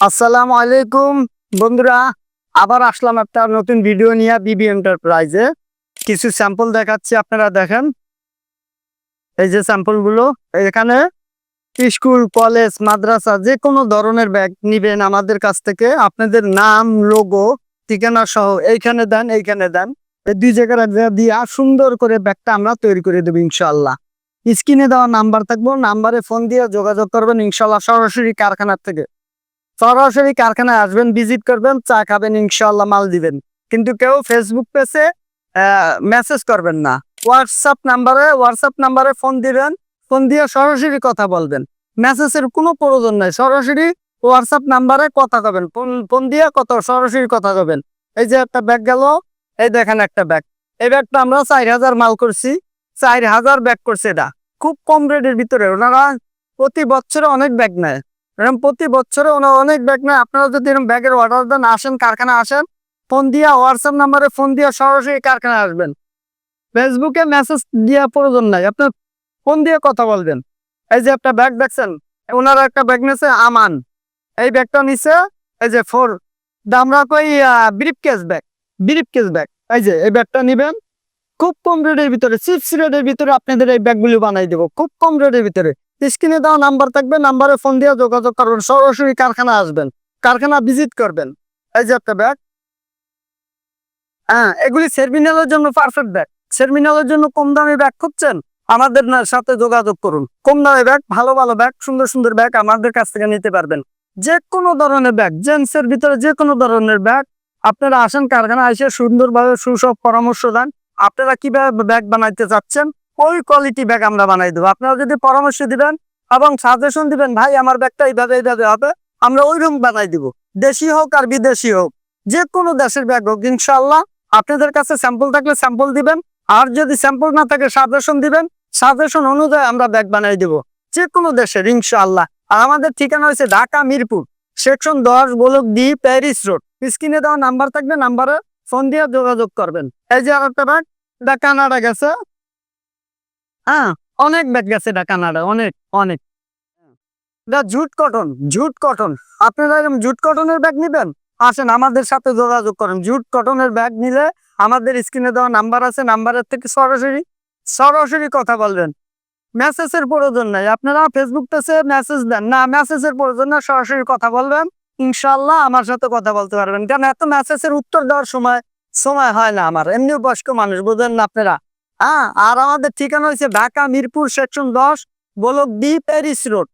আসসালামু আলাইকুম বন্ধুরা, আবার আসলাম একটা নতুন ভিডিও নিয়ে বিবি এন্টারপ্রাইজে। কিছু স্যাম্পল দেখাচ্ছি, আপনারা দেখেন। এই যে স্যাম্পলগুলো, এখানে স্কুল, কলেজ, মাদ্রাসা যে কোনো ধরনের ব্যাগ নিবেন আমাদের কাছ থেকে। আপনাদের নাম, লোগো, ঠিকানা সহ এইখানে দেন, এইখানে দেন, এই দুই জায়গায় দিয়ে সুন্দর করে ব্যাগটা আমরা তৈরি করে দেবো ইনশাল্লাহ। স্ক্রিনে দেওয়া নাম্বার থাকবো, নাম্বারে ফোন দিয়ে যোগাযোগ করবেন ইনশাল্লাহ। সরাসরি কারখানার থেকে সরাসরি কারখানায় আসবেন, ভিজিট করবেন, চা খাবেন, ইনশাল্লাহ মাল দিবেন। কিন্তু কেউ ফেসবুক পেজে মেসেজ করবেন না। হোয়াটসঅ্যাপ নাম্বারে ফোন দিবেন, ফোন দিয়ে সরাসরি কথা বলবেন। মেসেজের কোনো প্রয়োজন নাই, সরাসরি হোয়াটসঅ্যাপ নাম্বারে কথা কবেন, ফোন দিয়ে সরাসরি কথা কবেন। এই যে একটা ব্যাগ গেল, এই দেখেন একটা ব্যাগ। এই ব্যাগটা আমরা 4000 মাল করছি, 4000 ব্যাগ করছে। এটা খুব কম রেটের ভিতরে। ওনারা প্রতি বছরে অনেক ব্যাগ নেয়, এরকম প্রতি বছরে অনেক ব্যাগ নেয়। আপনারা যদি এরকম ব্যাগের অর্ডার দেন, আসেন কারখানা, আসেন, ফোন দিয়া হোয়াটসঅ্যাপ নাম্বারে ফোন দিয়ে সরাসরি কারখানায় আসবেন। ফেসবুকে মেসেজ দেওয়া প্রয়োজন নাই, আপনার ফোন দিয়ে কথা বলবেন। এই যে একটা ব্যাগ দেখছেন, ওনারা একটা ব্যাগ নিয়েছে আমান, এই ব্যাগটা নিছে। এই যে আমরা কই ব্রিফকেস ব্যাগ। এই যে এই ব্যাগটা নিবেন, খুব কম রেটের ভিতরে, চিপস রেটের ভিতরে আপনাদের এই ব্যাগগুলি বানাই দেবো, খুব কম রেটের ভিতরে। স্ক্রিনে দেওয়া নাম্বার থাকবে, নাম্বারে ফোন দিয়ে যোগাযোগ করবেন, সরাসরি কারখানা আসবেন, কারখানা ভিজিট করবেন। এই যে একটা ব্যাগ, হ্যাঁ, এগুলি সেমিনারের জন্য পারফেক্ট ব্যাগ। সেমিনারের জন্য কম দামি ব্যাগ খুঁজছেন, আমাদের সাথে যোগাযোগ করুন। কম দামি ব্যাগ, ভালো ভালো ব্যাগ, সুন্দর সুন্দর ব্যাগ আমাদের কাছ থেকে নিতে পারবেন। যে কোনো ধরনের ব্যাগ, জেন্টসের ভিতরে যে কোনো ধরনের ব্যাগ, আপনারা আসেন কারখানা, এসে সুন্দরভাবে সুসব পরামর্শ দেন। আপনারা কিভাবে ব্যাগ বানাইতে চাচ্ছেন, ওই কোয়ালিটি ব্যাগ আমরা বানাই দেবো। আপনারা যদি পরামর্শ দিবেন এবং সাজেশন দিবেন, ভাই আমার ব্যাগটা এইভাবে এইভাবে হবে, আমরা ওই রকম বানাই দিব। দেশি হোক আর বিদেশি হোক, যে কোনো দেশের ব্যাগ হোক, ইনশাল্লাহ। আপনাদের কাছে স্যাম্পল থাকলে স্যাম্পল দিবেন, আর যদি স্যাম্পল না থাকে সাজেশন দিবেন, সাজেশন অনুযায়ী আমরা ব্যাগ বানাই দেবো, যে কোনো দেশের ইনশাআল্লাহ। আর আমাদের ঠিকানা হচ্ছে Dhaka Mirpur, section 10, block D, Paris road. স্ক্রিনে দেওয়া নাম্বার থাকবে, নাম্বারে ফোন দিয়ে যোগাযোগ করবেন। এই যে আরেকটা ব্যাগ, এটা কানাডা গেছে। হ্যাঁ, অনেক ব্যাগ গেছে এটা কানাডা, অনেক অনেক। এটা জুট কটন। আপনারা এরকম জুট কটনের ব্যাগ নিবেন, আসেন আমাদের সাথে যোগাযোগ করেন। জুট কটনের ব্যাগ নিলে আমাদের স্ক্রিনে দেওয়া নাম্বার আছে, নাম্বারের থেকে সরাসরি সরাসরি কথা বলবেন। মেসেজের প্রয়োজন নাই, আপনারা ফেসবুক পেজে মেসেজ দেন না, মেসেজের প্রয়োজন না, সরাসরি কথা বলবেন। ইনশাল্লাহ আমার সাথে কথা বলতে পারবেন, কারণ এত মেসেজের উত্তর দেওয়ার সময় সময় হয় না আমার, এমনিও বয়স্ক মানুষ, বুঝেন না আপনারা। হ্যাঁ, আর আমাদের ঠিকানা হচ্ছে Dhaka Mirpur, section 10, block D, Paris road.